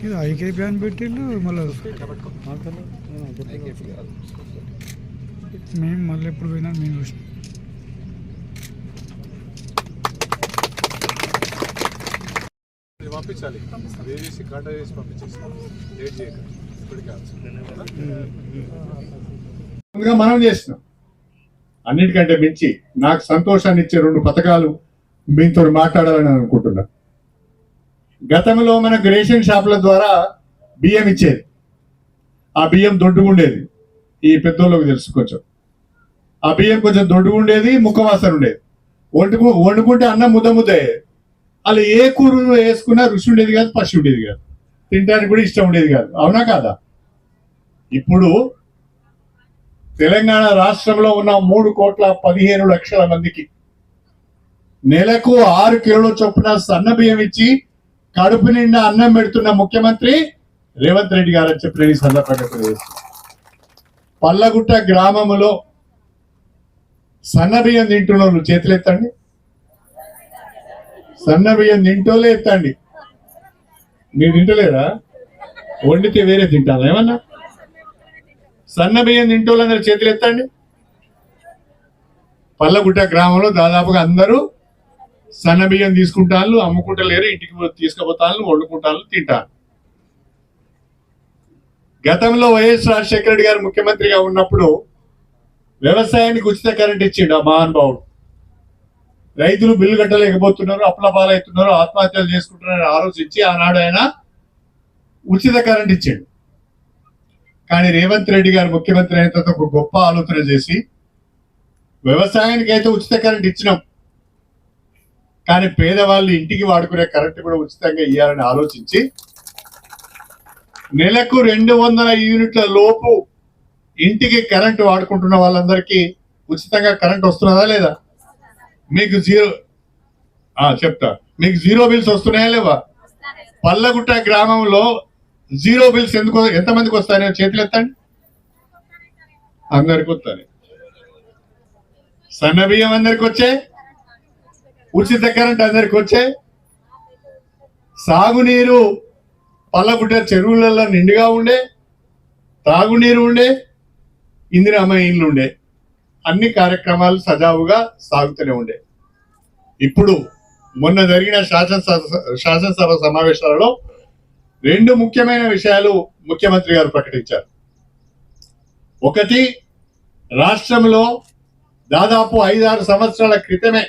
ఇది IK ban పెట్టిండు మళ్ళీ మేము మళ్ళీ ఎప్పుడు పోయినా మేము చూసినాం. పంపించాలి, వేసి కాటా వేసి పంపించేస్తాం. లేట్ చేయకండి, ఇప్పటికే ముందుగా మనం చేసినాం. అన్నిటికంటే మించి నాకు సంతోషాన్ని ఇచ్చే 2 పథకాలు మీతో మాట్లాడాలని అనుకుంటున్నా. గతంలో మనకు రేషన్ షాపుల ద్వారా బియ్యం ఇచ్చేది. ఆ బియ్యం దొడ్డుగుండేది, ఈ పెద్దోళ్ళకి తెలుసు కొంచెం. ఆ బియ్యం కొంచెం దొడ్డుగుండేది, ముఖవాసన ఉండేది. వండుకుంటే అన్నం ముద్ద అయ్యేది. అలా ఏ కూర వేసుకున్నా రుచి ఉండేది కాదు, పసి ఉండేది కాదు, తినడానికి కూడా ఇష్టం ఉండేది కాదు. అవునా కాదా? ఇప్పుడు తెలంగాణ రాష్ట్రంలో ఉన్న 3,15,00,000 మందికి నెలకు 6 కిలోల చొప్పున సన్న బియ్యం ఇచ్చి కడుపు నిండా అన్నం పెడుతున్న ముఖ్యమంత్రి రేవంత్ రెడ్డి గారు అని చెప్పి ఈ సందర్భంగా పల్లగుట్ట గ్రామంలో సన్న బియ్యం తింటున్న వాళ్ళు చేతులు ఎత్తండి. సన్న బియ్యం తింటోలే ఎత్తండి. మీరు తింటలేరా? వండితే వేరే తింటారా ఏమన్నా? సన్న బియ్యం తింటోళ్ళందరూ చేతులు ఎత్తండి. పల్లగుట్ట గ్రామంలో దాదాపుగా అందరూ సన్న బియ్యం తీసుకుంటాను, అమ్ముకుంటలేరు, ఇంటికి తీసుకుపోతాను, వండుకుంటాను, తింటాను. గతంలో వైఎస్ రాజశేఖర రెడ్డి గారు ముఖ్యమంత్రిగా ఉన్నప్పుడు వ్యవసాయానికి ఉచిత కరెంట్ ఇచ్చిండు ఆ మహానుభావుడు. రైతులు బిల్లు కట్టలేకపోతున్నారు, అప్పుల పాలవుతున్నారు, ఆత్మహత్యలు చేసుకుంటున్నారని ఆలోచించి ఆనాడు ఆయన ఉచిత కరెంట్ ఇచ్చాడు. కానీ రేవంత్ రెడ్డి గారు ముఖ్యమంత్రి అయిన తర్వాత ఒక గొప్ప ఆలోచన చేసి వ్యవసాయానికి అయితే ఉచిత కరెంట్ ఇచ్చినాం, కానీ పేదవాళ్ళు ఇంటికి వాడుకునే కరెంట్ కూడా ఉచితంగా ఇవ్వాలని ఆలోచించి నెలకు 200 యూనిట్ల లోపు ఇంటికి కరెంట్ వాడుకుంటున్న వాళ్ళందరికీ ఉచితంగా కరెంట్ వస్తున్నదా లేదా? మీకు చెప్తా, మీకు 0 బిల్స్ వస్తున్నాయా లేవా? పల్లగుట్ట గ్రామంలో 0 బిల్స్ ఎంతమందికి వస్తాయో చేతులు ఎత్తండి. అందరికి వస్తాయి. సన్న బియ్యం అందరికి వచ్చే, ఉచిత కరెంట్ అందరికి వచ్చే, సాగునీరు పల్లగుట్ట చెరువులలో నిండుగా ఉండే, తాగునీరు ఉండే, ఇందిరమ్మ ఇండ్లు ఉండే, అన్ని కార్యక్రమాలు సజావుగా సాగుతూనే ఉండే. ఇప్పుడు మొన్న జరిగిన శాసనసభ సమావేశాలలో 2 ముఖ్యమైన విషయాలు ముఖ్యమంత్రి గారు ప్రకటించారు. ఒకటి, రాష్ట్రంలో దాదాపు 5-6 సంవత్సరాల క్రితమే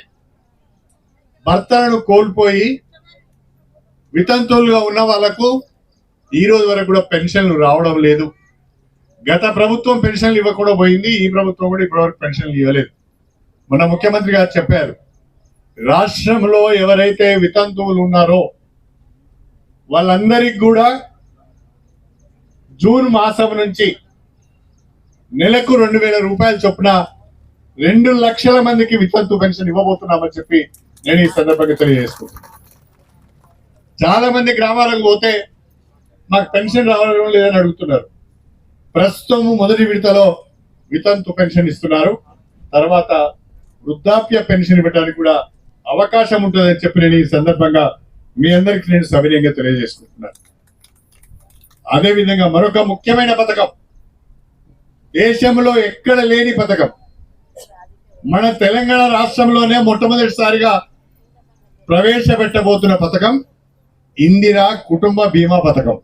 భర్తలను కోల్పోయి వితంతువులుగా ఉన్న వాళ్లకు ఈ రోజు వరకు కూడా పెన్షన్లు రావడం లేదు. గత ప్రభుత్వం పెన్షన్లు ఇవ్వకుండా పోయింది, ఈ ప్రభుత్వం కూడా ఇప్పటివరకు పెన్షన్లు ఇవ్వలేదు. మన ముఖ్యమంత్రి గారు చెప్పారు, రాష్ట్రంలో ఎవరైతే వితంతువులు ఉన్నారో వాళ్ళందరికీ కూడా జూన్ మాసం నుంచి నెలకు 2,000 రూపాయలు చొప్పున 2 లక్షల మందికి వితంతు పెన్షన్ ఇవ్వబోతున్నామని చెప్పి నేను ఈ సందర్భంగా తెలియజేసుకుంటున్నాను. చాలా మంది గ్రామాలకు పోతే మాకు పెన్షన్ రావడం లేదని అడుగుతున్నారు. ప్రస్తుతం మొదటి విడతలో వితంతు పెన్షన్ ఇస్తున్నారు, తర్వాత వృద్ధాప్య పెన్షన్ ఇవ్వడానికి కూడా అవకాశం ఉంటుందని చెప్పి నేను ఈ సందర్భంగా మీ అందరికీ నేను సవినయంగా తెలియజేసుకుంటున్నాను. అదేవిధంగా మరొక ముఖ్యమైన పథకం, దేశంలో ఎక్కడ లేని పథకం, మన తెలంగాణ రాష్ట్రంలోనే మొట్టమొదటిసారిగా ప్రవేశపెట్టబోతున్న పథకం ఇందిరా కుటుంబ బీమా పథకం.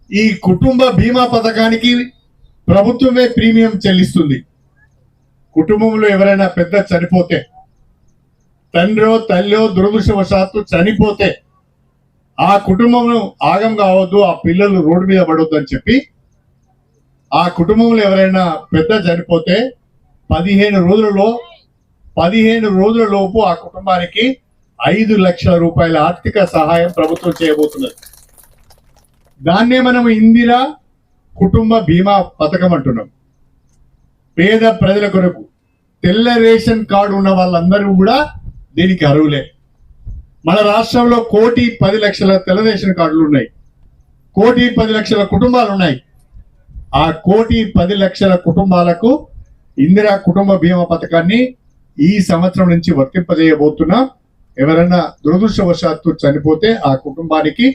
ఈ కుటుంబ బీమా పథకానికి ప్రభుత్వమే ప్రీమియం చెల్లిస్తుంది. కుటుంబంలో ఎవరైనా పెద్ద చనిపోతే, తండ్రో తల్లో దురదృష్టవశాత్తు చనిపోతే ఆ కుటుంబం ఆగం కావద్దు, ఆ పిల్లలు రోడ్డు మీద పడవద్దు అని చెప్పి ఆ కుటుంబంలో ఎవరైనా పెద్ద చనిపోతే 15 రోజుల లోపు ఆ కుటుంబానికి 5 లక్షల రూపాయల ఆర్థిక సహాయం ప్రభుత్వం చేయబోతున్నది. దాన్నే మనం ఇందిరా కుటుంబ బీమా పథకం అంటున్నాం. పేద ప్రజల కొరకు తెల్ల రేషన్ కార్డు ఉన్న వాళ్ళందరూ కూడా దీనికి అర్హులే. మన రాష్ట్రంలో 1,10,00,000 తెల్ల రేషన్ కార్డులు ఉన్నాయి. 1,10,00,000 కుటుంబాలు ఉన్నాయి. ఆ 1,10,00,000 కుటుంబాలకు ఇందిరా కుటుంబ బీమా పథకాన్ని ఈ సంవత్సరం నుంచి వర్తింపజేయబోతున్నాం. ఎవరైనా దురదృష్టవశాత్తు చనిపోతే ఆ కుటుంబానికి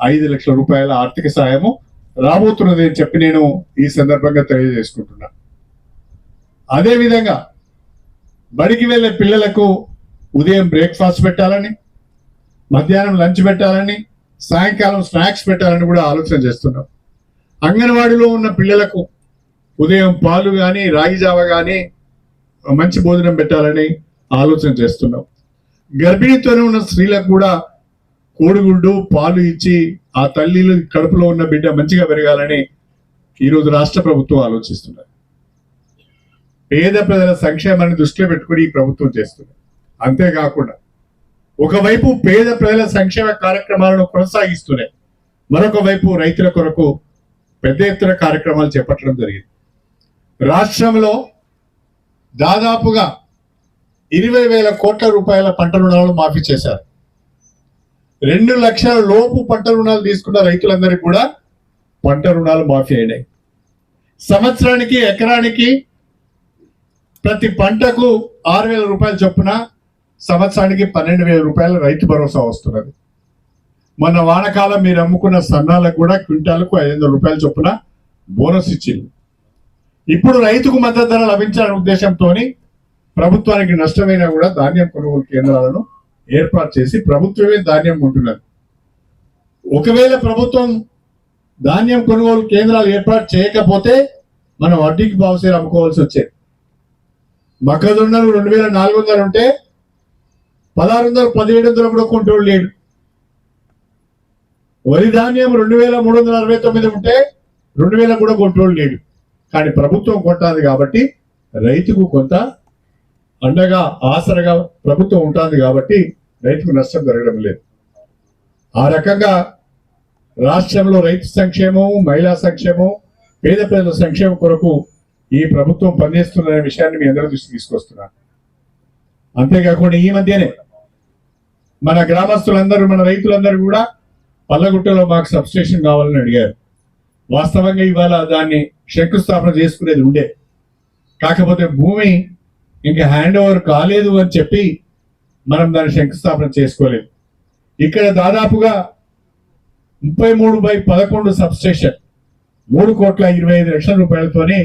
5 లక్షల రూపాయల ఆర్థిక సాయము రాబోతున్నది అని చెప్పి నేను ఈ సందర్భంగా తెలియజేసుకుంటున్నా. అదేవిధంగా బడికి వెళ్ళే పిల్లలకు ఉదయం బ్రేక్ఫాస్ట్ పెట్టాలని, మధ్యాహ్నం లంచ్ పెట్టాలని, సాయంకాలం స్నాక్స్ పెట్టాలని కూడా ఆలోచన చేస్తున్నాం. అంగన్వాడీలో ఉన్న పిల్లలకు ఉదయం పాలు కానీ, రాగి జావ కానీ మంచి భోజనం పెట్టాలని ఆలోచన చేస్తున్నాం. గర్భిణీతోనే ఉన్న స్త్రీలకు కూడా కోడిగుడ్డు పాలు ఇచ్చి ఆ తల్లిలు కడుపులో ఉన్న బిడ్డ మంచిగా పెరగాలని ఈరోజు రాష్ట్ర ప్రభుత్వం ఆలోచిస్తున్నారు. పేద ప్రజల సంక్షేమాన్ని దృష్టిలో పెట్టుకుని ఈ ప్రభుత్వం చేస్తుంది. అంతేకాకుండా ఒకవైపు పేద ప్రజల సంక్షేమ కార్యక్రమాలను కొనసాగిస్తున్నాయి, మరొక వైపు రైతుల కొరకు పెద్ద ఎత్తున కార్యక్రమాలు చేపట్టడం జరిగింది. రాష్ట్రంలో దాదాపుగా 20,000 కోట్ల రూపాయల పంట రుణాలు మాఫీ చేశారు. 2 లక్షల లోపు పంట రుణాలు తీసుకున్న రైతులందరికీ కూడా పంట రుణాలు మాఫీ అయినాయి. సంవత్సరానికి ఎకరానికి ప్రతి పంటకు 6,000 రూపాయల చొప్పున సంవత్సరానికి 12,000 రూపాయల రైతు భరోసా వస్తున్నది. మొన్న వానకాలం మీరు అమ్ముకున్న సన్నాలకు కూడా క్వింటాలకు 500 రూపాయల చొప్పున బోనస్ ఇచ్చింది. ఇప్పుడు రైతుకు మద్దతు ధర లభించాలనే ఉద్దేశంతో ప్రభుత్వానికి నష్టమైనా కూడా ధాన్యం కొనుగోలు కేంద్రాలను ఏర్పాటు చేసి ప్రభుత్వమే ధాన్యం కొంటున్నది. ఒకవేళ ప్రభుత్వం ధాన్యం కొనుగోలు కేంద్రాలు ఏర్పాటు చేయకపోతే మనం వడ్డీకి బావుసేరు అమ్ముకోవాల్సి వచ్చేది. మొక్కజొన్నలు 2,400 ఉంటే 1,600, 1,700 కూడా కొంటోడు లేడు. వరి ధాన్యం 2,369 ఉంటే 2,000 కూడా కొంటోడు లేడు. కానీ ప్రభుత్వం కొంటాది కాబట్టి రైతుకు కొంత అండగా ఆసరగా ప్రభుత్వం ఉంటుంది కాబట్టి రైతుకు నష్టం జరగడం లేదు. ఆ రకంగా రాష్ట్రంలో రైతు సంక్షేమం, మహిళా సంక్షేమం, పేద ప్రజల సంక్షేమం కొరకు ఈ ప్రభుత్వం పనిచేస్తున్న విషయాన్ని మీ అందరూ దృష్టికి తీసుకొస్తున్నారు. అంతేకాకుండా ఈ మధ్యనే మన గ్రామస్తులందరూ, మన రైతులందరూ కూడా పల్లగుట్టలో మాకు సబ్స్టేషన్ కావాలని అడిగారు. వాస్తవంగా ఇవాళ దాన్ని శంకుస్థాపన చేసుకునేది ఉండే, కాకపోతే భూమి ఇంకా హ్యాండ్ ఓవర్ కాలేదు అని చెప్పి మనం దాన్ని శంకుస్థాపన చేసుకోలేదు. ఇక్కడ దాదాపుగా 33/11 సబ్స్టేషన్ 3,25,00,000 రూపాయలతోనే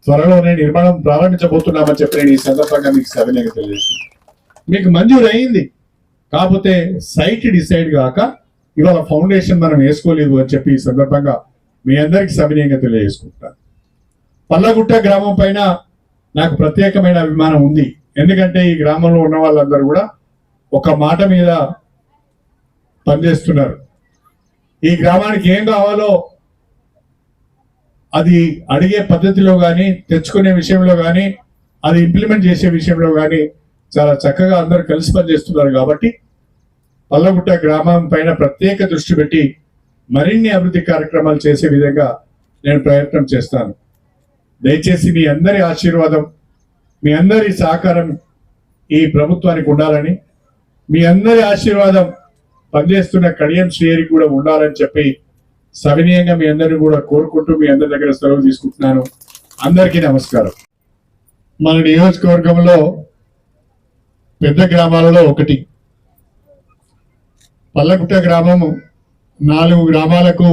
త్వరలోనే నిర్మాణం ప్రారంభించబోతున్నామని చెప్పి నేను ఈ సందర్భంగా మీకు సవినయంగా తెలియజేస్తున్నాను. మీకు మంజూరు అయింది, కాకపోతే సైట్ డిసైడ్ కాక ఇవాళ ఫౌండేషన్ మనం వేసుకోలేదు అని చెప్పి ఈ సందర్భంగా మీ అందరికి సవినయంగా తెలియజేసుకుంటున్నాను. పల్లగుట్ట గ్రామం పైన నాకు ప్రత్యేకమైన అభిమానం ఉంది. ఎందుకంటే ఈ గ్రామంలో ఉన్న వాళ్ళందరూ కూడా ఒక మాట మీద పనిచేస్తున్నారు. ఈ గ్రామానికి ఏం కావాలో అది అడిగే పద్ధతిలో కానీ, తెచ్చుకునే విషయంలో కానీ, అది ఇంప్లిమెంట్ చేసే విషయంలో కానీ చాలా చక్కగా అందరూ కలిసి పనిచేస్తున్నారు. కాబట్టి పల్లగుట్ట గ్రామం పైన ప్రత్యేక దృష్టి పెట్టి మరిన్ని అభివృద్ధి కార్యక్రమాలు చేసే విధంగా నేను ప్రయత్నం చేస్తాను. దయచేసి మీ అందరి ఆశీర్వాదం, మీ అందరి సహకారం ఈ ప్రభుత్వానికి ఉండాలని, మీ అందరి ఆశీర్వాదం పనిచేస్తున్న కడియం శ్రీహరికి కూడా ఉండాలని చెప్పి సవినయంగా మీ అందరిని కూడా కోరుకుంటూ మీ అందరి దగ్గర సెలవు తీసుకుంటున్నాను. అందరికీ నమస్కారం. మన నియోజకవర్గంలో పెద్ద గ్రామాలలో ఒకటి పల్లగుట్ట గ్రామము 4 గ్రామాలకు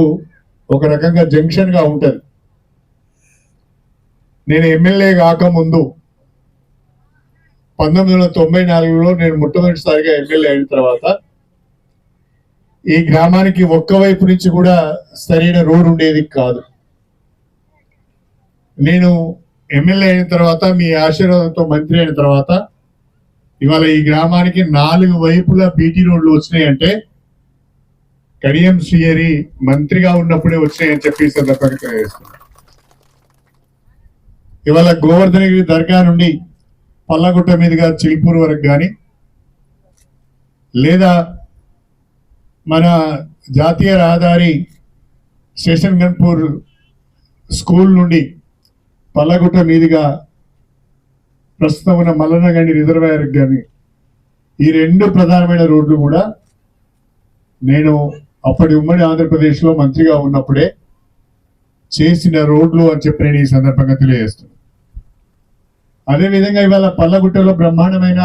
ఒక రకంగా జంక్షన్ గా ఉంటది. నేను ఎమ్మెల్యే కాకముందు 1994లో నేను మొట్టమొదటిసారిగా ఎమ్మెల్యే అయిన తర్వాత ఈ గ్రామానికి ఒక్క వైపు నుంచి కూడా సరైన రోడ్ ఉండేది కాదు. నేను ఎమ్మెల్యే అయిన తర్వాత, మీ ఆశీర్వాదంతో మంత్రి అయిన తర్వాత ఇవాళ ఈ గ్రామానికి 4 వైపులా బీటీ రోడ్లు వచ్చినాయంటే కడియం శ్రీహరి మంత్రిగా ఉన్నప్పుడే వచ్చినాయని చెప్పి సందర్భంగా తెలియజేస్తున్నాను. ఇవాళ గోవర్ధనగిరి దర్గా నుండి పల్లగుట్ట మీదుగా చిల్పూర్ వరకు కానీ, లేదా మన జాతీయ రహదారి స్టేషన్ గన్పూర్ స్కూల్ నుండి పల్లగుట్ట మీదుగా ప్రస్తుతం ఉన్న మల్లన్నగండి రిజర్వాయర్ కానీ ఈ రెండు ప్రధానమైన రోడ్లు కూడా నేను అప్పటి ఉమ్మడి ఆంధ్రప్రదేశ్లో మంత్రిగా ఉన్నప్పుడే చేసిన రోడ్లు అని చెప్పి నేను ఈ సందర్భంగా తెలియజేస్తున్నాను. అదేవిధంగా ఇవాళ పల్లగుట్టలో బ్రహ్మాండమైన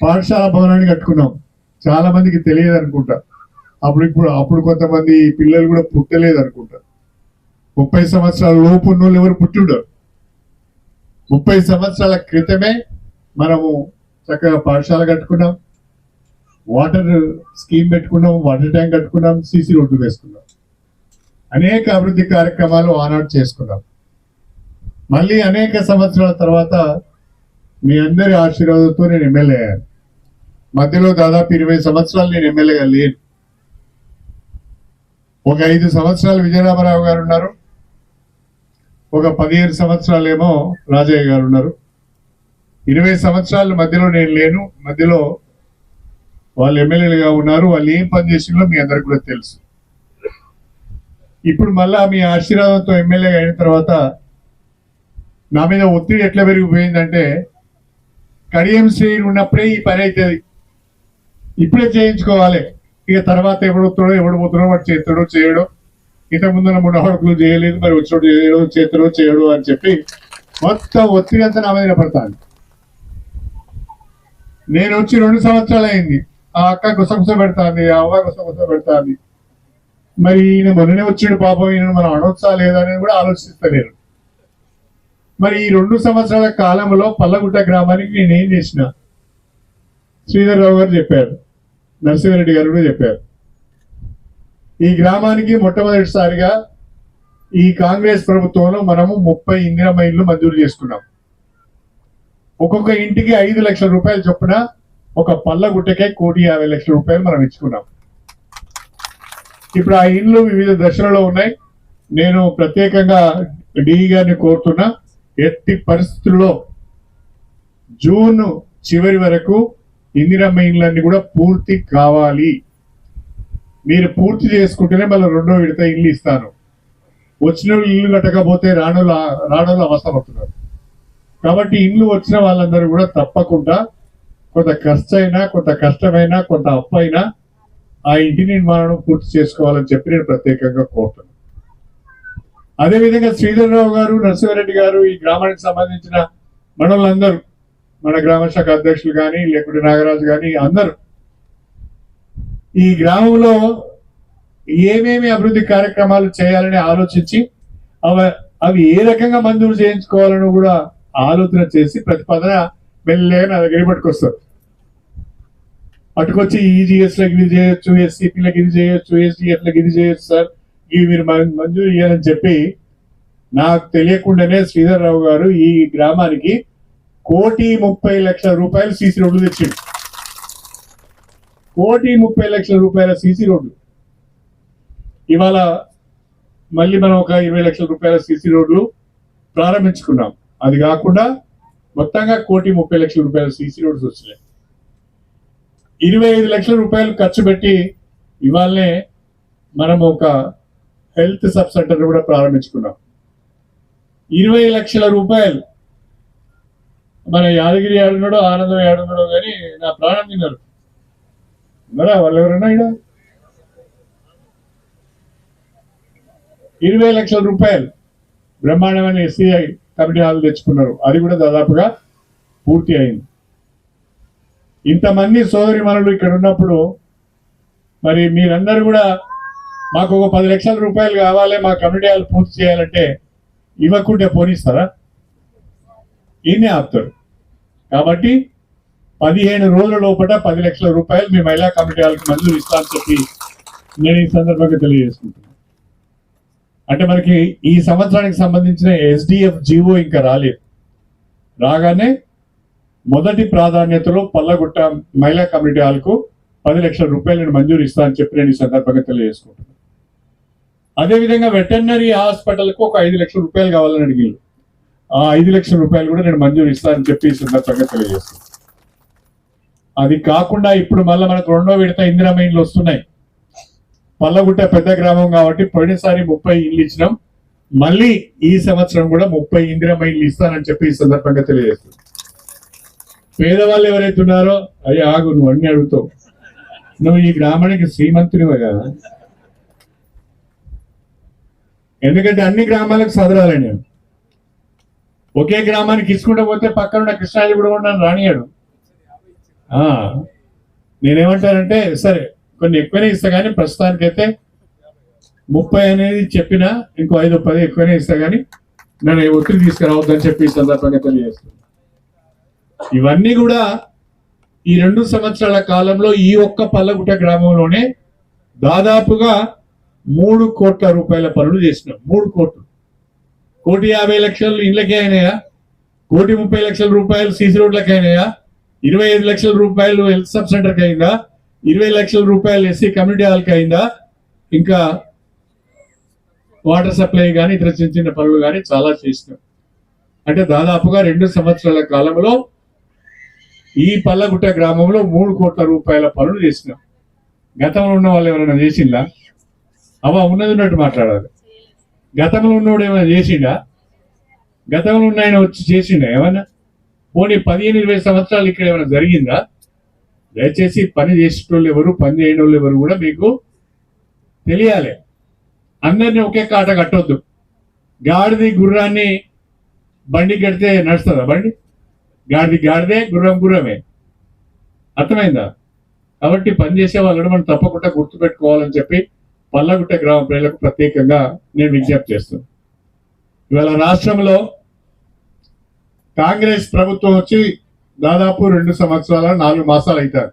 పాఠశాల భవనాన్ని కట్టుకున్నాం. చాలా మందికి తెలియదు అనుకుంటా. అప్పుడు కొంతమంది పిల్లలు కూడా పుట్టలేదు అనుకుంటా. 30 సంవత్సరాల లోపు ఉన్న వాళ్ళు ఎవరు పుట్టి ఉండరు. 30 సంవత్సరాల క్రితమే మనము చక్కగా పాఠశాల కట్టుకున్నాం, వాటర్ స్కీమ్ పెట్టుకున్నాం, వాటర్ ట్యాంక్ కట్టుకున్నాం, సీసీ రోడ్లు వేసుకున్నాం, అనేక అభివృద్ధి కార్యక్రమాలు ఆనాడు చేసుకున్నాం. మళ్ళీ అనేక సంవత్సరాల తర్వాత మీ అందరి ఆశీర్వాదంతో నేను ఎమ్మెల్యే అయ్యాను. మధ్యలో దాదాపు 20 సంవత్సరాలు నేను ఎమ్మెల్యేగా లేను. ఒక 5 సంవత్సరాలు విజయరామరావు గారు ఉన్నారు, ఒక 15 సంవత్సరాలు ఏమో రాజయ్య గారు ఉన్నారు. 20 సంవత్సరాల మధ్యలో నేను లేను. మధ్యలో వాళ్ళు ఎమ్మెల్యేలుగా ఉన్నారు. వాళ్ళు ఏం పని చేసిందో మీ అందరికి కూడా తెలుసు. ఇప్పుడు మళ్ళా మీ ఆశీర్వాదంతో ఎమ్మెల్యే అయిన తర్వాత నా మీద ఒత్తిడి ఎట్లా పెరిగిపోయిందంటే, కడియం శ్రేణి ఉన్నప్పుడే ఈ పని అవుతుంది, ఇప్పుడే చేయించుకోవాలి, ఇక తర్వాత ఎవడు వస్తాడో ఎవడు పోతాడో వాడు చేస్తాడో చేయడో, ఇంతకుముందు నా ముడహడుకులు చేయలేదు, మరి వచ్చాడు చేయడో చేస్తాడో చేయడు అని చెప్పి మొత్తం ఒత్తిడి అంతా నా మీద పడతాను. నేను వచ్చి 2 సంవత్సరాలు అయింది. ఆ అక్క గుసగుస పెడతాంది, ఆ అవ్వ గుసగుస పెడతాంది. మరి ఈయన మొన్ననే వచ్చిండు పాపం, ఈయన మనం అనొచ్చా లేదా అనేది కూడా ఆలోచిస్తలేరు. మరి ఈ 2 సంవత్సరాల కాలంలో పల్లగుట్ట గ్రామానికి నేనేం చేసిన శ్రీధర్ రావు గారు చెప్పారు, నరసింహారెడ్డి గారు కూడా చెప్పారు. ఈ గ్రామానికి మొట్టమొదటిసారిగా ఈ కాంగ్రెస్ ప్రభుత్వంలో మనము 30 ఇందిరమ్మ ఇళ్లు మంజూరు చేసుకున్నాం. ఒక్కొక్క ఇంటికి 5 లక్షల రూపాయలు చొప్పున ఒక పల్లగుట్టకే 1,50,00,000 రూపాయలు మనం ఇచ్చుకున్నాం. ఇప్పుడు ఆ ఇళ్ళు వివిధ దశలలో ఉన్నాయి. నేను ప్రత్యేకంగా డిఈ గారిని కోరుతున్నా, ఎట్టి పరిస్థితుల్లో జూన్ చివరి వరకు ఇందిరమ్మ ఇళ్ళన్నీ కూడా పూర్తి కావాలి. మీరు పూర్తి చేసుకుంటేనే మళ్ళీ 2వ విడత ఇల్లు ఇస్తాను. వచ్చిన ఇల్లు కట్టకపోతే రాణులు అవసరపడుతున్నారు. కాబట్టి ఇల్లు వచ్చిన వాళ్ళందరూ కూడా తప్పకుండా కొంత ఖర్చైనా, కొంత కష్టమైనా, కొంత అప్పైనా ఆ ఇంటి నిర్మాణం పూర్తి చేసుకోవాలని చెప్పి నేను ప్రత్యేకంగా కోరుతున్నాను. అదేవిధంగా శ్రీధర్రావు గారు, నరసింహారెడ్డి గారు, ఈ గ్రామానికి సంబంధించిన మనోళ్ళందరూ, మన గ్రామ శాఖ అధ్యక్షులు కానీ లేకుంటే నాగరాజు కానీ అందరూ ఈ గ్రామంలో ఏమేమి అభివృద్ధి కార్యక్రమాలు చేయాలని ఆలోచించి అవి ఏ రకంగా మంజూరు చేయించుకోవాలని కూడా ఆలోచన చేసి ప్రతిపాదన మెల్లగా నా దగ్గర పట్టుకొస్తారు. పట్టుకొచ్చి ఈజీఎస్లకు ఇది చేయొచ్చు, ఎస్సీపీలకు ఇది చేయొచ్చు, ఎస్డిఎఫ్లకు ఇది చేయొచ్చు సార్, ఇవి మీరు మంజూరు చేయాలని చెప్పి నాకు తెలియకుండానే శ్రీధర్ రావు గారు ఈ గ్రామానికి 1,30,00,000 రూపాయలు సీసీ రోడ్లు తెచ్చిండు. 1,30,00,000 రూపాయల సీసీ రోడ్లు. ఇవాళ మళ్ళీ మనం ఒక 20 లక్షల రూపాయల సీసీ రోడ్లు ప్రారంభించుకున్నాం. అది కాకుండా మొత్తంగా 1,30,00,000 రూపాయల సీసీ రోడ్స్ వచ్చినాయి. 25 లక్షల రూపాయలు ఖర్చు పెట్టి ఇవాళనే మనం ఒక హెల్త్ సబ్ సెంటర్ కూడా ప్రారంభించుకున్నాం. 20 లక్షల రూపాయలు మన యాదగిరి ఏడున్నాడో, ఆనందం ఏడున్నాడో కానీ నా ప్రాణం తిన్నారు ఉన్నారా వాళ్ళు ఎవరన్నా ఇక్కడ. 20 లక్షల రూపాయలు బ్రహ్మాండమైన ఎస్సీఐ కమిటీ హాల్ తెచ్చుకున్నారు. అది కూడా దాదాపుగా పూర్తి అయింది. ఇంతమంది సోదరి మనులు ఇక్కడ ఉన్నప్పుడు మరి మీరందరూ కూడా మాకు ఒక 10 లక్షల రూపాయలు కావాలి, మా కమిటీ హాల్ పూర్తి చేయాలంటే ఇవ్వకుంటే పోనిస్తారా? ఈయనే ఆపుతారు. కాబట్టి 15 రోజుల లోపల 10 లక్షల రూపాయలు మీ మహిళా కమిటీ హాల్కి మంజూరు ఇస్తామని చెప్పి నేను ఈ సందర్భంగా తెలియజేసుకుంటున్నాను. అంటే మనకి ఈ సంవత్సరానికి సంబంధించిన ఎస్డిఎఫ్ జీవో ఇంకా రాలేదు. రాగానే మొదటి ప్రాధాన్యతలో పల్లగుట్ట మహిళా కమిటీ హాల్కు 10 లక్షల రూపాయలు నేను మంజూరు ఇస్తానని చెప్పి నేను ఈ సందర్భంగా తెలియజేసుకుంటున్నాను. అదేవిధంగా వెటర్నరీ హాస్పిటల్కు ఒక 5 లక్షల రూపాయలు కావాలని అడిగారు. ఆ 5 లక్షల రూపాయలు కూడా నేను మంజూరు ఇస్తానని చెప్పి ఈ సందర్భంగా తెలియజేస్తున్నాను. అది కాకుండా ఇప్పుడు మళ్ళీ మనకు రెండో విడత ఇందిరా మైన్లు వస్తున్నాయి. పల్లగుట్ట పెద్ద గ్రామం కాబట్టి పోయినసారి 30 ఇల్లు ఇచ్చినాం. మళ్ళీ ఈ సంవత్సరం కూడా 30 ఇందిరా మైన్లు ఇస్తానని చెప్పి ఈ సందర్భంగా తెలియజేస్తుంది. పేదవాళ్ళు ఎవరైతే ఉన్నారో అయ్యి ఆగు, నువ్వు అన్ని అడుగుతావు. నువ్వు ఈ గ్రామానికి శ్రీమంతునివే కదా, ఎందుకంటే అన్ని గ్రామాలకు సదరాలి నేను. ఒకే గ్రామానికి ఇచ్చుకుంటూ పోతే పక్కన ఉన్న కృష్ణాజీ కూడా నన్ను రానియాడు. నేనేమంటానంటే సరే కొన్ని ఎక్కువనే ఇస్తా కానీ ప్రస్తుతానికైతే 30 అనేది చెప్పినా ఇంకో 5-10 ఎక్కువనే ఇస్తా కానీ నన్ను ఒత్తిడి తీసుకురావద్దని చెప్పి ఈ సందర్భంగా తెలియజేస్తుంది. ఇవన్నీ కూడా ఈ 2 సంవత్సరాల కాలంలో ఈ ఒక్క పల్లగుట్ట గ్రామంలోనే దాదాపుగా 3 కోట్ల రూపాయల పనులు చేసినాం. 3 కోట్లు. 1,50,00,000 ఇళ్ళకే అయినాయా, 1,30,00,000 రూపాయలు సీసీ రోడ్లకి అయినాయా, 25 లక్షల రూపాయలు హెల్త్ సబ్ సెంటర్కి అయిందా, 20 లక్షల రూపాయలు ఎస్సీ కమ్యూనిటీ హాల్కి అయిందా, ఇంకా వాటర్ సప్లై కానీ ఇతర చిన్న చిన్న పనులు కానీ చాలా చేసినాం. అంటే దాదాపుగా 2 సంవత్సరాల కాలంలో ఈ పల్లగుట్ట గ్రామంలో 3 కోట్ల రూపాయల పనులు చేసినాం. గతంలో ఉన్న వాళ్ళు ఎవరైనా చేసిందా? ఉన్నది ఉన్నట్టు మాట్లాడాలి. గతంలో ఉన్నోడు ఏమైనా చేసిండా? గతంలో ఉన్న ఆయన వచ్చి చేసిండా ఏమన్నా? పోనీ 15-20 సంవత్సరాలు ఇక్కడ ఏమైనా జరిగిందా? దయచేసి పని చేసేటోళ్ళు ఎవరు, పని చేయని వాళ్ళు ఎవరు కూడా మీకు తెలియాలి. అందరినీ ఒకే కాట కట్టొద్దు. గాడిది గుర్రాన్ని బండి కడితే నడుస్తుందా బండి? గాడిది గాడిదే, గుర్రం గుర్రమే. అర్థమైందా? కాబట్టి పనిచేసే వాళ్ళని మనం తప్పకుండా గుర్తుపెట్టుకోవాలని చెప్పి పల్లగుట్ట గ్రామ ప్రజలకు ప్రత్యేకంగా నేను విజ్ఞప్తి చేస్తున్నాను. ఇవాళ రాష్ట్రంలో కాంగ్రెస్ ప్రభుత్వం వచ్చి దాదాపు 2 సంవత్సరాల 4 మాసాలు అవుతారు.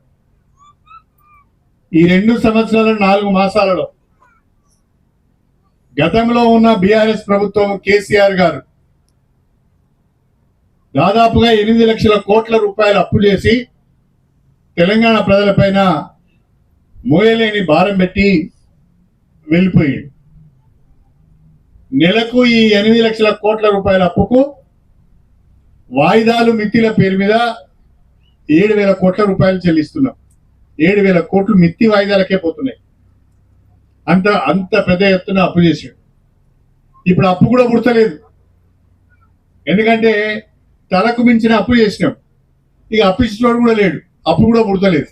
ఈ 2 సంవత్సరాల 4 మాసాలలో గతంలో ఉన్న బీఆర్ఎస్ ప్రభుత్వం కేసీఆర్ గారు దాదాపుగా 8 లక్షల కోట్ల రూపాయలు అప్పు చేసి తెలంగాణ ప్రజలపైన మోయలేని భారం పెట్టి వెళ్ళిపోయింది. నెలకు ఈ 8 లక్షల కోట్ల రూపాయల అప్పుకు వాయిదాలు మిత్తిల పేరు మీద 7,000 కోట్ల రూపాయలు చెల్లిస్తున్నాం. 7,000 కోట్లు మిత్తి వాయిదాలకే పోతున్నాయి. అంత పెద్ద ఎత్తున అప్పు చేసాడు. ఇప్పుడు అప్పు కూడా పుడతలేదు. ఎందుకంటే తలకు మించిన అప్పు చేసినాం. ఇక అప్పు ఇచ్చినోడు కూడా లేడు, అప్పు కూడా పుడతలేదు.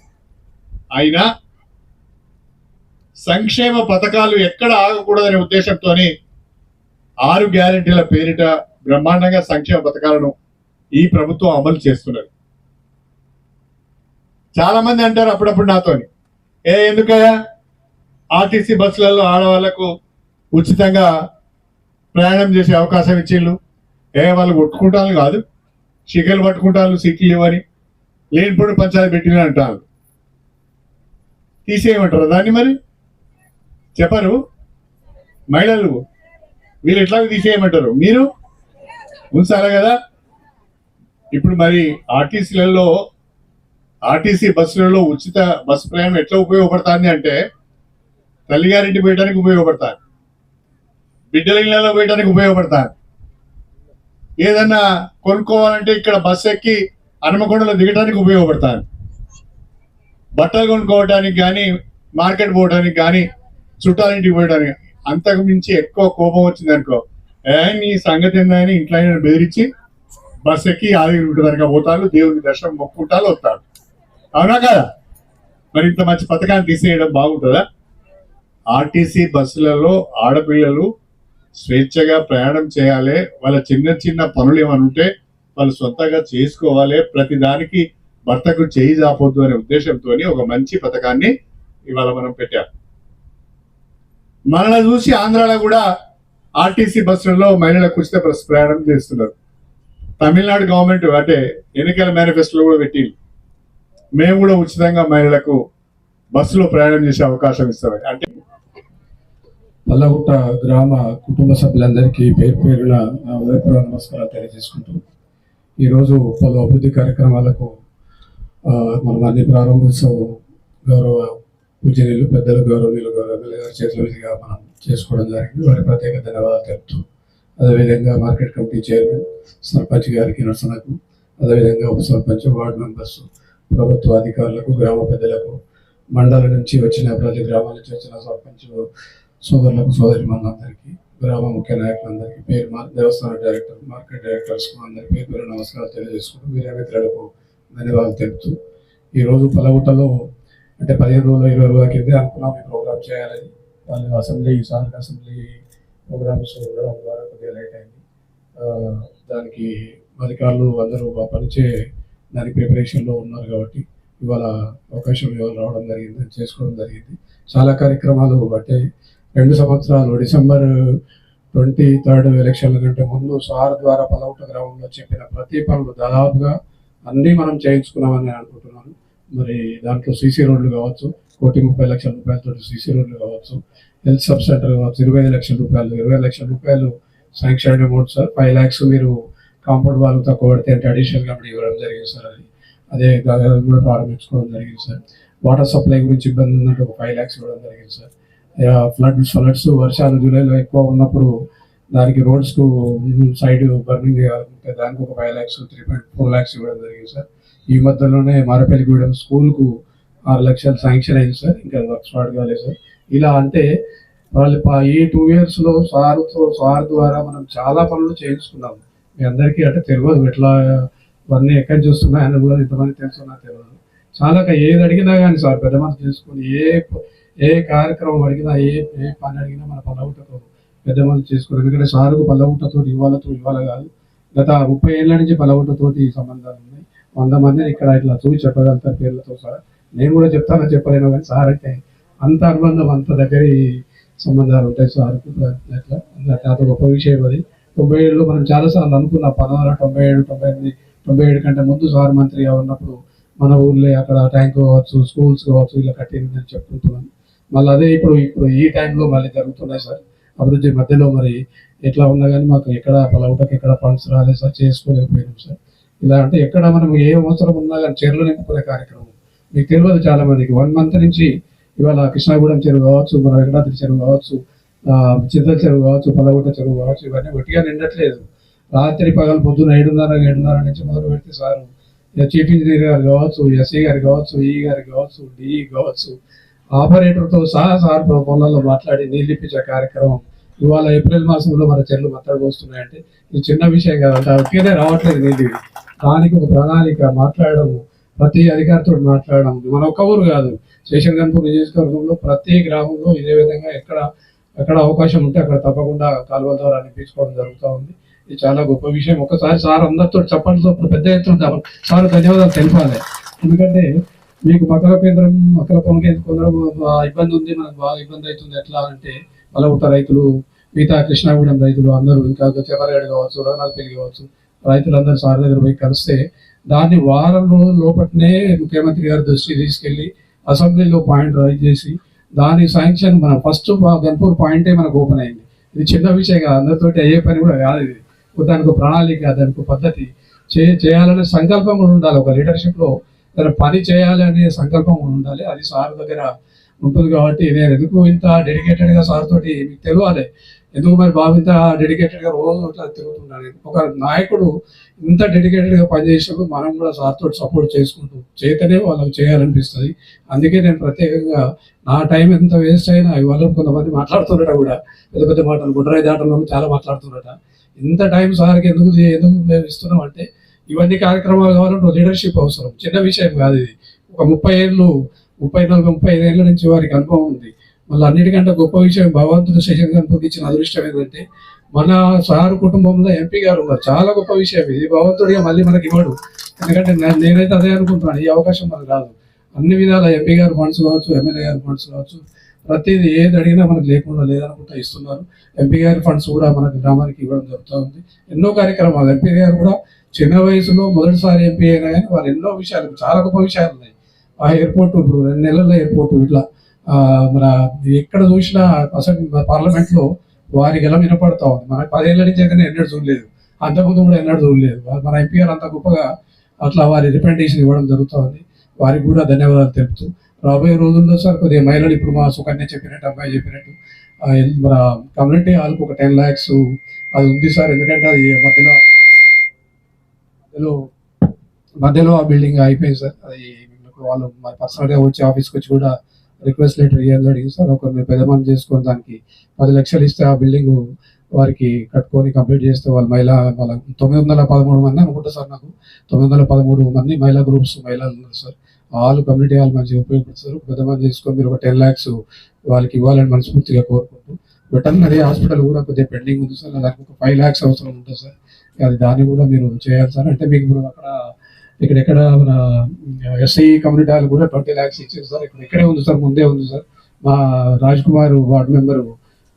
అయినా సంక్షేమ పథకాలు ఎక్కడ ఆగకూడదనే ఉద్దేశంతో 6 గ్యారెంటీల పేరిట బ్రహ్మాండంగా సంక్షేమ పథకాలను ఈ ప్రభుత్వం అమలు చేస్తున్నది. చాలా మంది అంటారు అప్పుడప్పుడు నాతోని, ఎందుకయ్యా ఆర్టీసీ బస్సులలో ఆడవాళ్లకు ఉచితంగా ప్రయాణం చేసే అవకాశం ఇచ్చిళ్ళు, వాళ్ళు కొట్టుకుంటాను కాదు, శిఖలు పట్టుకుంటాను సీట్లు ఇవ్వని లేనిపోయిన పంచాయతీ పెట్టిన అంటారు. తీసేయమంటారు దాన్ని? మరి చెప్పరు మహిళలు, వీళ్ళు ఎట్లా తీసేయమంటారు, మీరు ఉంచాలి కదా. ఇప్పుడు మరి ఆర్టీసీ బస్సులలో ఉచిత బస్సు ప్రయాణం ఎట్లా ఉపయోగపడుతుంది అంటే తల్లిగారింటి పోయడానికి ఉపయోగపడతారు, బిడ్డల ఇళ్లలో పోయడానికి ఉపయోగపడతారు. ఏదన్నా కొనుక్కోవాలంటే ఇక్కడ బస్సు ఎక్కి హనుమకొండలో దిగడానికి ఉపయోగపడతారు. బట్టలు కొనుక్కోవడానికి కానీ, మార్కెట్ పోవడానికి కానీ, చుట్టాలింటికి పోయడానికి. అంతకు మించి ఎక్కువ కోపం వచ్చింది అనుకో, నీ సంగతి ఏందని ఇంట్లో బెదిరించి బస్ ఎక్కి ఆదిగుంట దగ్గర పోతారు, దేవుని దర్శనం మొక్కుంటారు, వస్తారు. అవునా కదా? మరి ఇంత మంచి పథకాన్ని తీసేయడం బాగుంటుందా? ఆర్టీసీ బస్సులలో ఆడపిల్లలు స్వేచ్ఛగా ప్రయాణం చేయాలి. వాళ్ళ చిన్న పనులు ఏమైనా ఉంటే వాళ్ళు సొంతంగా చేసుకోవాలి. ప్రతి దానికి భర్తకు చేయి జాపొద్దు అనే ఉద్దేశంతో ఒక మంచి పథకాన్ని ఇవాళ మనం పెట్టాం. మనల్ని చూసి ఆంధ్రాలో కూడా ఆర్టీసీ బస్సులలో మహిళలకు ఉచిత బస్సు ప్రయాణం చేస్తున్నారు. తమిళనాడు గవర్నమెంట్ అంటే ఎన్నికల మేనిఫెస్టోలో కూడా పెట్టి మేము కూడా ఉచితంగా మహిళలకు బస్సులో ప్రయాణం చేసే అవకాశం ఇస్తాం. అంటే పల్లగుట్ట గ్రామ కుటుంబ సభ్యులందరికీ పేరు పేరున ఉదయపూర్వ నమస్కారాలు తెలియజేసుకుంటూ ఈరోజు పలు అభివృద్ధి కార్యక్రమాలకు మనం అన్ని ప్రారంభోత్సవం గౌరవ పూజనీయులు పెద్దలు గౌరవనీయులు గౌరవనీయులు గారి చేతుల మీదుగా మనం చేసుకోవడం జరిగింది. వారి ప్రత్యేక ధన్యవాదాలు తెలుపుతూ అదేవిధంగా మార్కెట్ కమిటీ చైర్మన్ సర్పంచ్ గారికి నర్సనకు, అదేవిధంగా ఉప సర్పంచ్, వార్డు మెంబర్స్, ప్రభుత్వ అధికారులకు, గ్రామ పెద్దలకు, మండలం నుంచి వచ్చిన ప్రతి గ్రామాల నుంచి వచ్చిన సర్పంచ్ సోదరులకు, సోదరిమణులందరికీ, గ్రామ ముఖ్య నాయకులందరికీ, దేవస్థాన డైరెక్టర్, మార్కెట్ డైరెక్టర్స్ అందరికీ పేరు నమస్కారాలు తెలియజేసుకుంటూ మీడియా మిత్రులకు ధన్యవాదాలు తెలుపుతూ, ఈరోజు పలగుట్టలో అంటే 15 రోజులు 20 రోజుల కింద అనుకున్నాం ఈ ప్రోగ్రామ్ చేయాలని. వాళ్ళు అసెంబ్లీ ప్రోగ్రామ్స్ ఉండడం ద్వారా కొద్దిగా లేట్ అయింది. దానికి అధికారులు అందరూ పనిచే దానికి ప్రిపరేషన్లో ఉన్నారు కాబట్టి ఇవాళ అవకాశం ఇవాళ రావడం జరిగింది, చేసుకోవడం జరిగింది. చాలా కార్యక్రమాలు అంటే 2 సంవత్సరాలు డిసెంబర్ 23 ఎలక్షన్ల కంటే ముందు సార్ ద్వారా పలవుట గ్రామంలో చెప్పిన ప్రతి పనులు దాదాపుగా అన్నీ మనం చేయించుకున్నామని నేను అనుకుంటున్నాను. మరి దాంట్లో సీసీ రోడ్లు కావచ్చు, 1,30,00,000 రూపాయలతో సీసీ రోడ్లు కావచ్చు, హెల్త్ సబ్ సెంటర్ కావచ్చు, 25 లక్షల రూపాయలు, 20 లక్షల రూపాయలు శాంక్షన్ అమౌంట్ సార్. 5 lakhs మీరు కాంపౌండ్ వాళ్ళు తక్కువ పడితే అంటే అడిషనల్ కంపెనీ ఇవ్వడం జరిగింది సార్. అదే కూడా ప్రారంభించుకోవడం జరిగింది సార్. వాటర్ సప్లై గురించి ఇబ్బంది ఉన్నట్టు ఒక 5 lakhs ఇవ్వడం జరిగింది సార్. ఫ్లడ్స్ వర్షాలు జూలైలో ఎక్కువ ఉన్నప్పుడు దానికి రోడ్స్కు సైడ్ బర్నింగ్ చేయాలంటే దానికి ఒక 5 lakhs, 3.4 lakhs ఇవ్వడం జరిగింది సార్. ఈ మధ్యలోనే మారపల్లిగూడెం స్కూల్కు 6 లక్షలు శాంక్షన్ అయింది సార్. ఇంకా వర్క్ స్టార్ట్ కాలేదు సార్. ఇలా అంటే వాళ్ళు ఈ 2 yearsలో సార్ ద్వారా మనం చాలా పనులు చేయించుకున్నాం. మీ అందరికీ అంటే తెలియదు ఎట్లా ఇవన్నీ ఎక్కడ చూస్తున్నాయని కూడా ఇంతమంది తెలుసున్నా తెలియదు. చాలా ఏది అడిగినా కానీ సార్ పెద్ద మనసు చేసుకుని ఏ కార్యక్రమం అడిగినా ఏ పని అడిగినా మన పల్లవుటతో పెద్ద మనసు చేసుకుని, ఎందుకంటే సారుకు పల్లవుటతో ఇవాళ కాదు, గత 30 ఏళ్ళ నుంచి పల్లవుటతోటి సంబంధాలు ఉన్నాయి. 100 మందిని ఇక్కడ ఇట్లా చూసి చెప్పగలుగుతారు పేర్లతో సార్. నేను కూడా చెప్తానో చెప్పలేను కానీ సార్ అంటే అంత అనుబంధం, అంత దగ్గర సంబంధాలు ఉంటాయి సార్కు. అట్లా అది గొప్ప విషయం. అది 97లో మనం చాలాసార్లు అనుకున్నాం. 97 కంటే ముందు సార్ మంత్రిగా ఉన్నప్పుడు మన ఊర్లో అక్కడ ట్యాంక్ కావచ్చు, స్కూల్స్ కావచ్చు ఇలా కట్టింది అని చెప్పుకుంటున్నాను. మళ్ళీ అదే ఇప్పుడు ఈ టైంలో మళ్ళీ జరుగుతున్నాయి సార్ అభివృద్ధి. మధ్యలో మరి ఎట్లా ఉన్నా కానీ మాకు ఎక్కడ పలవుటకి ఎక్కడ ఫండ్స్ రాలేదు సార్, చేసుకోలేకపోయినాం సార్. ఇలా అంటే ఎక్కడ మనం ఏ అవసరం ఉన్నా కానీ చెరువులు నింపుకునే కార్యక్రమం మీకు తెలియదు చాలా మందికి. 1 month నుంచి ఇవాళ కృష్ణాగూడెం చెరువు కావచ్చు, మన వెంకటాద్రి చెరువు కావచ్చు, చింతల చెరువు కావచ్చు, పల్లగుట్ట చెరువు కావచ్చు, ఇవన్నీ ఒట్టిగా నిండట్లేదు. రాత్రి పగలు పొద్దున 7:30 నుంచి మొదలు పెడితే సార్ చీఫ్ ఇంజనీర్ గారు కావచ్చు, ఎస్సీ గారు కావచ్చు, ఈ గారు కావచ్చు, డిఈ కావచ్చు, ఆపరేటర్తో సహా సార్ పొలాల్లో మాట్లాడి నీళ్ళు ఇప్పించే కార్యక్రమం. ఇవాళ ఏప్రిల్ మాసంలో మన చెరువులు మత్తడి పోస్తున్నాయంటే ఇది చిన్న విషయం కాదంటే ఒకేనే రావట్లేదు నీళ్ళు. దానికి ఒక ప్రణాళిక మాట్లాడడం, ప్రతి అధికారితో మాట్లాడడం. మన ఒక్క ఊరు కాదు, శేషన్ గన్పూర్ నియోజకవర్గంలో ప్రతి గ్రామంలో ఇదే విధంగా ఎక్కడ అవకాశం ఉంటే అక్కడ తప్పకుండా కాలువల ద్వారా నింపించుకోవడం జరుగుతూ ఉంది. ఇది చాలా గొప్ప విషయం. ఒకసారి సార్ అందరితో చప్పట్లతో పెద్ద ఎత్తున సార్ ధన్యవాదాలు తెలిపాలి. ఎందుకంటే మీకు మకర పొనకేంద్రం కొందరు ఇబ్బంది ఉంది, మనకు బాగా ఇబ్బంది అవుతుంది. ఎట్లా అంటే పలవుట రైతులు, మిగతా కృష్ణాగూడెం రైతులు అందరూ, ఇంకా చెమరగడ కావచ్చు, రఘునాథపల్లి కావచ్చు, రైతులందరూ సార్ దగ్గర పోయి కలిస్తే దాన్ని వారం రోజుల లోపలనే ముఖ్యమంత్రి గారి దృష్టి తీసుకెళ్లి అసెంబ్లీలో పాయింట్ రైజ్ చేసి దాని శాంక్షన్ మన ఫస్ట్ గన్పూర్ పాయింటే మనకు ఓపెన్ అయింది. ఇది చిన్న విషయం కాదు, అందరితోటి అయ్యే పని కూడా కాదు. ఇది దానికి ప్రణాళిక, దానికి పద్ధతి చేయాలనే సంకల్పం కూడా ఉండాలి. ఒక లీడర్షిప్లో తన పని చేయాలి అనే సంకల్పం కూడా ఉండాలి. అది సార్ దగ్గర ఉంటుంది. కాబట్టి నేను ఎందుకు ఇంత డెడికేటెడ్గా సార్ తోటి మీకు తెలియాలి. ఎందుకు మరి బాబు ఇంత డెడికేటెడ్గా రోజు ఇట్లా తిరుగుతున్నాను. ఒక నాయకుడు ఇంత డెడికేటెడ్గా పనిచేసినప్పుడు మనం కూడా సార్ తోటి సపోర్ట్ చేసుకుంటూ చేతనే వాళ్ళకి చేయాలనిపిస్తుంది. అందుకే నేను ప్రత్యేకంగా నా టైం ఎంత వేస్ట్ అయినా ఇవాళ కొంతమంది మాట్లాడుతున్నట కూడా పెద్ద పెద్ద మాటలు, గుడ్రాయి దాటల్లో చాలా మాట్లాడుతున్నట. ఇంత టైం సార్కి ఎందుకు మేము ఇస్తున్నాం అంటే ఇవన్నీ కార్యక్రమాలు కావాలంటే లీడర్షిప్ అవసరం, చిన్న విషయం కాదు. ఇది ఒక 34-35 ఏళ్ళ నుంచి వారికి అనుభవం ఉంది. మళ్ళీ అన్నిటికంటే గొప్ప విషయం భగవంతుడు శేషన్ గన్పూర్కి ఇచ్చిన అదృష్టం ఏంటంటే మన సారు కుటుంబంలో ఎంపీ గారు ఉన్నారు. చాలా గొప్ప విషయం ఇది. భగవంతుడిగా మళ్ళీ మనకి ఇవ్వడు. ఎందుకంటే నేనైతే అదే అనుకుంటున్నాను, ఈ అవకాశం మనకు రాదు. అన్ని విధాల ఎంపీ గారు ఫండ్స్ కావచ్చు, ఎమ్మెల్యే గారి ఫండ్స్ కావచ్చు, ప్రతిదీ ఏది అడిగినా మనకు లేకుండా లేదనుకుంటా ఇస్తున్నారు. ఎంపీ గారి ఫండ్స్ కూడా మనకి గ్రామానికి ఇవ్వడం జరుగుతూ ఉంది. ఎన్నో కార్యక్రమాలు ఎంపీ గారు కూడా చిన్న వయసులో మొదటిసారి ఎంపీ అయినా కానీ వారు ఎన్నో విషయాలు, చాలా గొప్ప విషయాలు ఉన్నాయి. ఆ ఎయిర్పోర్టు ఇప్పుడు 2 నెలల ఎయిర్పోర్టు ఇట్లా మన ఎక్కడ చూసినా అసెంబ్లీ పార్లమెంట్లో వారి గెలం వినపడతా ఉంది. మనకు 10 ఏళ్ళ నుంచి అయితే ఎన్నడూ చూడలేదు, అంతకుముందు కూడా ఎన్నడూ చూడలేదు. మన ఎంపీ గారు అంత గొప్పగా అట్లా వారి రిప్రజెంటేషన్ ఇవ్వడం జరుగుతూ ఉంది. వారికి కూడా ధన్యవాదాలు తెలుపుతూ రాబోయే రోజుల్లో సార్ కొద్దిగా మహిళలు ఇప్పుడు మా సుకన్య చెప్పినట్టు, అబ్బాయి చెప్పినట్టు మన కమ్యూనిటీ హాల్కి ఒక 10 lakhs అది ఉంది సార్. ఎందుకంటే అది మధ్యలో ఆ బిల్డింగ్ అయిపోయింది సార్. అది మేరకు వాళ్ళు పర్సనల్గా వచ్చి ఆఫీస్కి వచ్చి కూడా రిక్వెస్ట్ లెటర్ ఇవ్వాలని అడిగింది సార్. ఒక మీరు పెద్ద మంది చేసుకొని దానికి 10 లక్షలు ఇస్తే ఆ బిల్డింగ్ వారికి కట్టుకొని కంప్లీట్ చేస్తే వాళ్ళ 913 మంది అనుకుంటా సార్. నాకు 913 మంది మహిళా గ్రూప్స్ మహిళలు ఉన్నారు సార్. వాళ్ళు కమ్యూనిటీ హాల్ మంచిగా ఉపయోగపడుతారు. పెద్ద మంది చేసుకొని మీరు ఒక 10 lakhs వాళ్ళకి ఇవ్వాలని మనస్ఫూర్తిగా కోరుకుంటూ, వెటర్నరీ హాస్పిటల్ కూడా కొద్దిగా పెండింగ్ ఉంది సార్. దానికి ఒక 5 lakhs అవసరం ఉంటుంది సార్. అది దాన్ని కూడా మీరు చేయాలి సార్. అంటే మీకు ఇప్పుడు అక్కడ ఇక్కడ మన ఎస్ఐ కమ్యూనిటీ హాల్ కూడా 20 lakhs ఇచ్చారు సార్. ఇక్కడే ఉంది సార్, ముందే ఉంది సార్. మా Raj Kumar ward member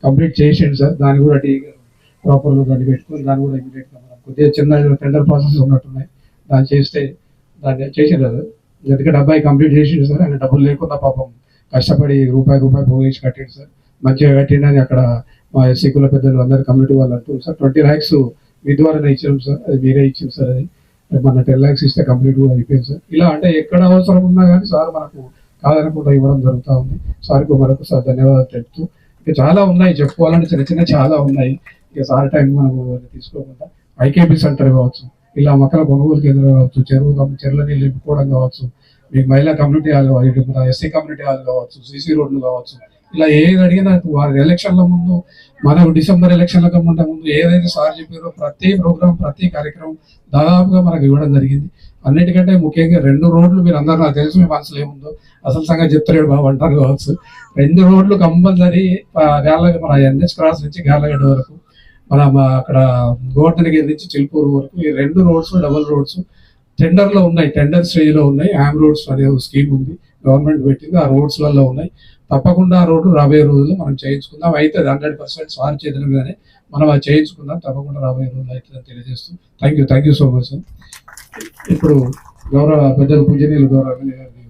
complete చేసిండు సార్. దాన్ని కూడా ప్రాపర్గా దాన్ని పెట్టుకొని దాన్ని కూడా ఇమీడియట్గా మనం కొద్దిగా చిన్న టెండర్ ప్రాసెస్ ఉన్నట్టున్నాయి, దాన్ని చేస్తే దాన్ని చేసిండు సార్. ఎందుకంటే అబ్బాయి కంప్లీట్ చేసిండు సార్. ఆయన డబ్బులు లేకుండా పాపం కష్టపడి రూపాయి పోగేసి కట్టిండు సార్. మంచిగా కట్టిండని అక్కడ మా ఎస్సీ కుల పెద్దలు అందరు కమ్యూనిటీ వాళ్ళు అంటారు సార్. 20 lakhs మీ ద్వారానే ఇచ్చాం సార్. అది మీరే ఇచ్చాం సార్. అది మన 10 lakhs ఇస్తే కంప్లీట్ కూడా అయిపోయింది సార్. ఇలా అంటే ఎక్కడ అవసరం ఉన్నా కానీ సార్ మనకు కాదనకుండా ఇవ్వడం జరుగుతూ ఉంది. సార్కు మరొకసారి ధన్యవాదాలు తెలుపుతూ, ఇక చాలా ఉన్నాయి చెప్పుకోవాలంటే చిన్న చాలా ఉన్నాయి. ఇక సార్ టైం మనకు తీసుకోకుండా ఐకేపీ సెంటర్ కావచ్చు, ఇలా మొక్కల కొనుగోలు కేంద్రం కావచ్చు, చెరువుల నీళ్ళు నింపుకోవడం కావచ్చు, మీకు మహిళా కమ్యూనిటీ హాల్ కావచ్చు, ఎస్సీ కమ్యూనిటీ హాల్ కావచ్చు, సీసీ రోడ్లు కావచ్చు, ఇలా ఏది అడిగినా వారి ఎలక్షన్ల ముందు, మనకు డిసెంబర్ ఎలక్షన్లకు ముందు ఏదైతే సార్ చెప్పారో ప్రతి ప్రోగ్రామ్ ప్రతి కార్యక్రమం దాదాపుగా మనకు ఇవ్వడం జరిగింది. అన్నిటికంటే ముఖ్యంగా 2 రోడ్లు మీరు అందరూ నాకు తెలుసు మీ మనసులో ఏముందో అసలు సంగతి చెప్తారు బాబు అంటారు కావచ్చు. 2 రోడ్లు కంపల్సరీ మన ఎన్హెచ్ క్రాస్ నుంచి గార్లగడ్డ వరకు, మన అక్కడ గోవర్ధనగిరి నుంచి చిలుపూరు వరకు ఈ 2 రోడ్స్ డబుల్ రోడ్స్ టెండర్లో ఉన్నాయి, టెండర్ స్టేజ్లో ఉన్నాయి. యామ్ రోడ్స్ అనే స్కీమ్ ఉంది, గవర్నమెంట్ పెట్టింది, ఆ రోడ్స్లలో ఉన్నాయి. తప్పకుండా ఆ రోడ్డు రాబోయే రోజుల్లో మనం చేయించుకుందాం. అయితే 100% సార్ చేతుల మీదనే మనం అది చేయించుకుందాం. తప్పకుండా రాబోయే రోజులు అవుతుందని తెలియజేస్తూ thank you so much sir. ఇప్పుడు గౌరవ పెద్దలు పూజనీయులు గౌరవ ఎమ్మెల్యే గారిని